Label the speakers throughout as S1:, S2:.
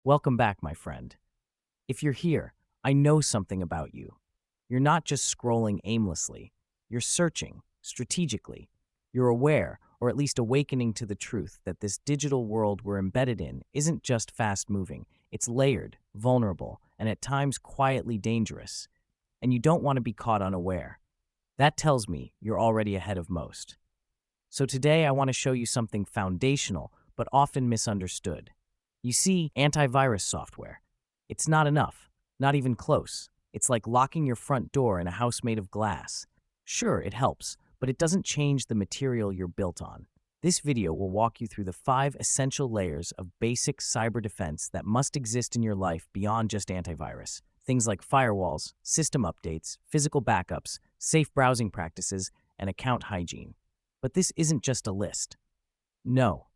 S1: Welcome back, my friend. If you're here, I know something about you. You're not just scrolling aimlessly, you're searching strategically. You're aware, or at least awakening to the truth, that this digital world we're embedded in isn't just fast moving, it's layered, vulnerable, and at times quietly dangerous. And you don't want to be caught unaware. That tells me you're already ahead of most. So today I want to show you something foundational but often misunderstood. You see, antivirus software. It's not enough, not even close. It's like locking your front door in a house made of glass. Sure, it helps, but it doesn't change the material you're built on. This video will walk you through the 5 essential layers of basic cyber defense that must exist in your life beyond just antivirus. Things like firewalls, system updates, physical backups, safe browsing practices, and account hygiene. But this isn't just a list. No.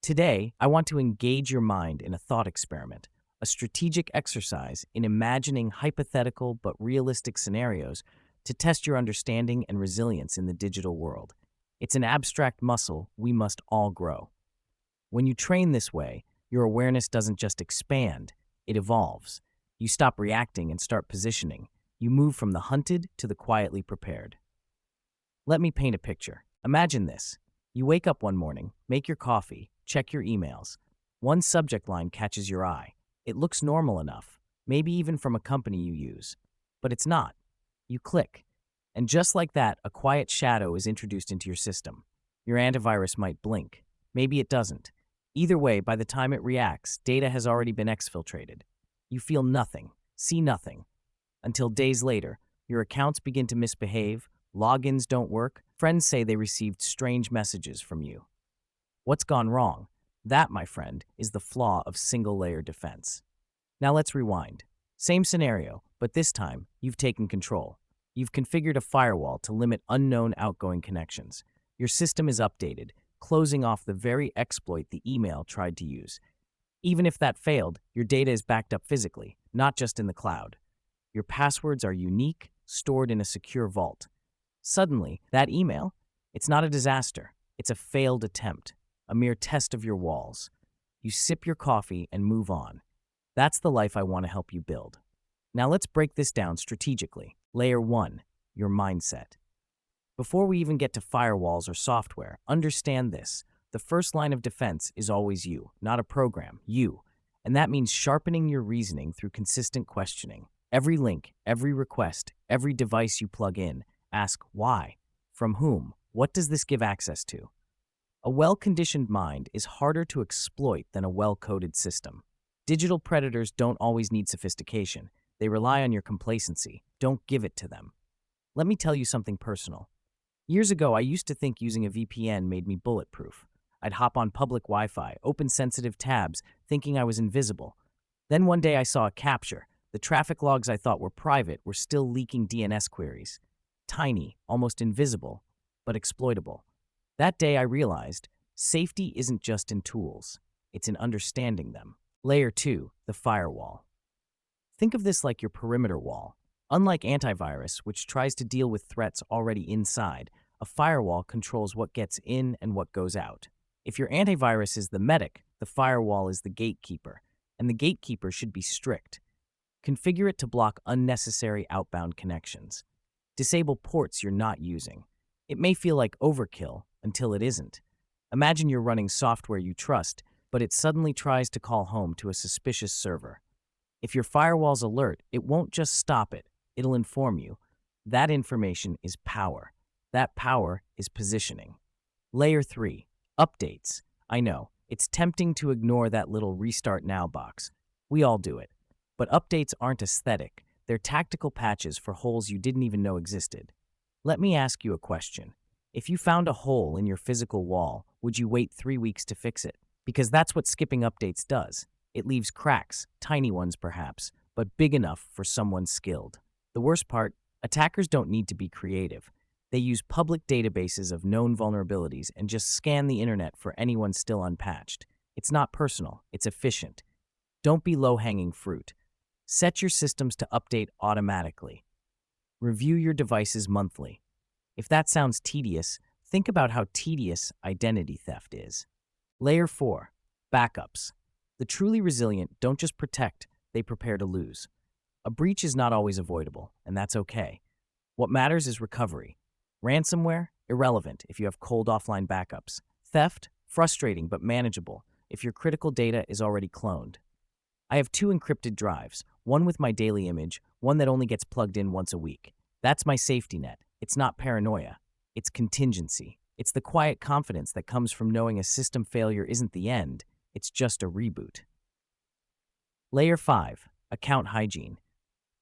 S1: Today, I want to engage your mind in a thought experiment, a strategic exercise in imagining hypothetical but realistic scenarios to test your understanding and resilience in the digital world. It's an abstract muscle we must all grow. When you train this way, your awareness doesn't just expand, it evolves. You stop reacting and start positioning. You move from the hunted to the quietly prepared. Let me paint a picture. Imagine this. You wake up one morning, make your coffee, check your emails. One subject line catches your eye. It looks normal enough, maybe even from a company you use. But it's not. You click. And just like that, a quiet shadow is introduced into your system. Your antivirus might blink. Maybe it doesn't. Either way, by the time it reacts, data has already been exfiltrated. You feel nothing, see nothing. Until days later, your accounts begin to misbehave, logins don't work, friends say they received strange messages from you. What's gone wrong? That, my friend, is the flaw of single-layer defense. Now let's rewind. Same scenario, but this time, you've taken control. You've configured a firewall to limit unknown outgoing connections. Your system is updated, closing off the very exploit the email tried to use. Even if that failed, your data is backed up physically, not just in the cloud. Your passwords are unique, stored in a secure vault. Suddenly, that email, it's not a disaster. It's a failed attempt, a mere test of your walls. You sip your coffee and move on. That's the life I want to help you build. Now let's break this down strategically. Layer 1, your mindset. Before we even get to firewalls or software, understand this. The first line of defense is always you, not a program, you. And that means sharpening your reasoning through consistent questioning. Every link, every request, every device you plug in, ask why, from whom, what does this give access to? A well-conditioned mind is harder to exploit than a well-coded system. Digital predators don't always need sophistication. They rely on your complacency. Don't give it to them. Let me tell you something personal. Years ago, I used to think using a VPN made me bulletproof. I'd hop on public Wi-Fi, open sensitive tabs, thinking I was invisible. Then one day I saw a capture. The traffic logs I thought were private were still leaking DNS queries. Tiny, almost invisible, but exploitable. That day I realized safety isn't just in tools, it's in understanding them. Layer 2, the firewall. Think of this like your perimeter wall. Unlike antivirus, which tries to deal with threats already inside, a firewall controls what gets in and what goes out. If your antivirus is the medic, the firewall is the gatekeeper, and the gatekeeper should be strict. Configure it to block unnecessary outbound connections. Disable ports you're not using. It may feel like overkill until it isn't. Imagine you're running software you trust, but it suddenly tries to call home to a suspicious server. If your firewall's alert, it won't just stop it, it'll inform you. That information is power. That power is positioning. Layer 3, updates. I know, it's tempting to ignore that little restart now box. We all do it. But updates aren't aesthetic. They're tactical patches for holes you didn't even know existed. Let me ask you a question. If you found a hole in your physical wall, would you wait 3 weeks to fix it? Because that's what skipping updates does. It leaves cracks, tiny ones perhaps, but big enough for someone skilled. The worst part, attackers don't need to be creative. They use public databases of known vulnerabilities and just scan the internet for anyone still unpatched. It's not personal, it's efficient. Don't be low-hanging fruit. Set your systems to update automatically. Review your devices monthly. If that sounds tedious, think about how tedious identity theft is. Layer 4, backups. The truly resilient don't just protect, they prepare to lose. A breach is not always avoidable, and that's okay. What matters is recovery. Ransomware? Irrelevant if you have cold offline backups. Theft? Frustrating but manageable if your critical data is already cloned. I have two encrypted drives, one with my daily image, one that only gets plugged in once a week. That's my safety net. It's not paranoia. It's contingency. It's the quiet confidence that comes from knowing a system failure isn't the end, it's just a reboot. Layer 5. Account hygiene.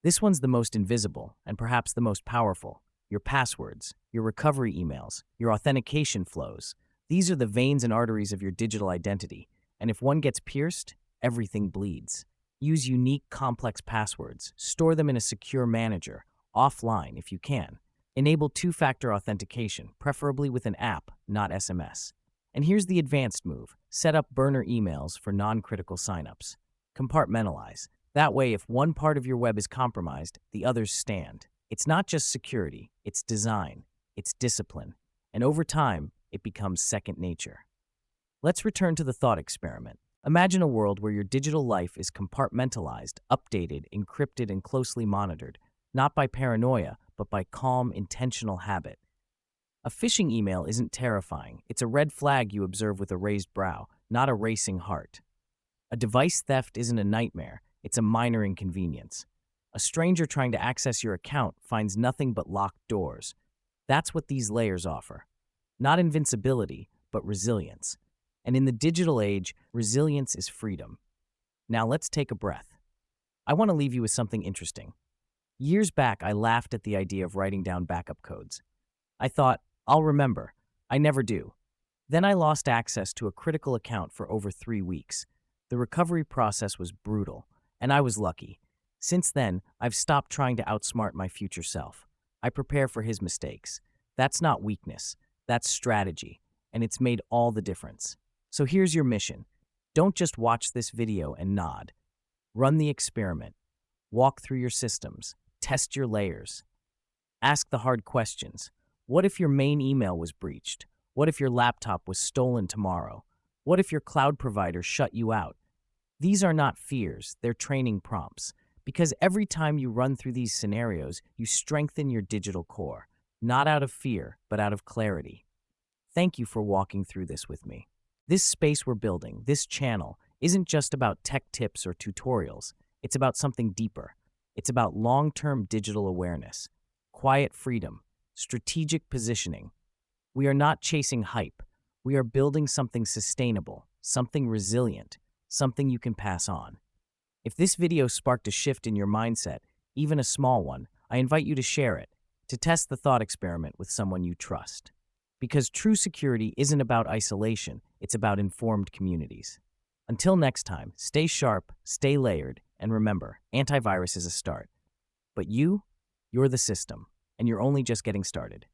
S1: This one's the most invisible and perhaps the most powerful. Your passwords, your recovery emails, your authentication flows. These are the veins and arteries of your digital identity, and if one gets pierced, everything bleeds. Use unique, complex passwords. Store them in a secure manager, offline if you can. Enable two-factor authentication, preferably with an app, not SMS. And here's the advanced move. Set up burner emails for non-critical signups. Compartmentalize. That way, if one part of your web is compromised, the others stand. It's not just security, it's design, it's discipline. And over time, it becomes second nature. Let's return to the thought experiment. Imagine a world where your digital life is compartmentalized, updated, encrypted, and closely monitored, not by paranoia, but by calm, intentional habit. A phishing email isn't terrifying. It's a red flag you observe with a raised brow, not a racing heart. A device theft isn't a nightmare. It's a minor inconvenience. A stranger trying to access your account finds nothing but locked doors. That's what these layers offer. Not invincibility, but resilience. And in the digital age, resilience is freedom. Now let's take a breath. I want to leave you with something interesting. Years back, I laughed at the idea of writing down backup codes. I thought, I'll remember. I never do. Then I lost access to a critical account for over 3 weeks. The recovery process was brutal, and I was lucky. Since then, I've stopped trying to outsmart my future self. I prepare for his mistakes. That's not weakness. That's strategy, and it's made all the difference. So here's your mission. Don't just watch this video and nod. Run the experiment. Walk through your systems. Test your layers. Ask the hard questions. What if your main email was breached? What if your laptop was stolen tomorrow? What if your cloud provider shut you out? These are not fears, they're training prompts. Because every time you run through these scenarios, you strengthen your digital core. Not out of fear, but out of clarity. Thank you for walking through this with me. This space we're building, this channel, isn't just about tech tips or tutorials. It's about something deeper. It's about long-term digital awareness, quiet freedom, strategic positioning. We are not chasing hype. We are building something sustainable, something resilient, something you can pass on. If this video sparked a shift in your mindset, even a small one, I invite you to share it, to test the thought experiment with someone you trust. Because true security isn't about isolation, it's about informed communities. Until next time, stay sharp, stay layered, and remember, antivirus is a start. But you're the system, and you're only just getting started.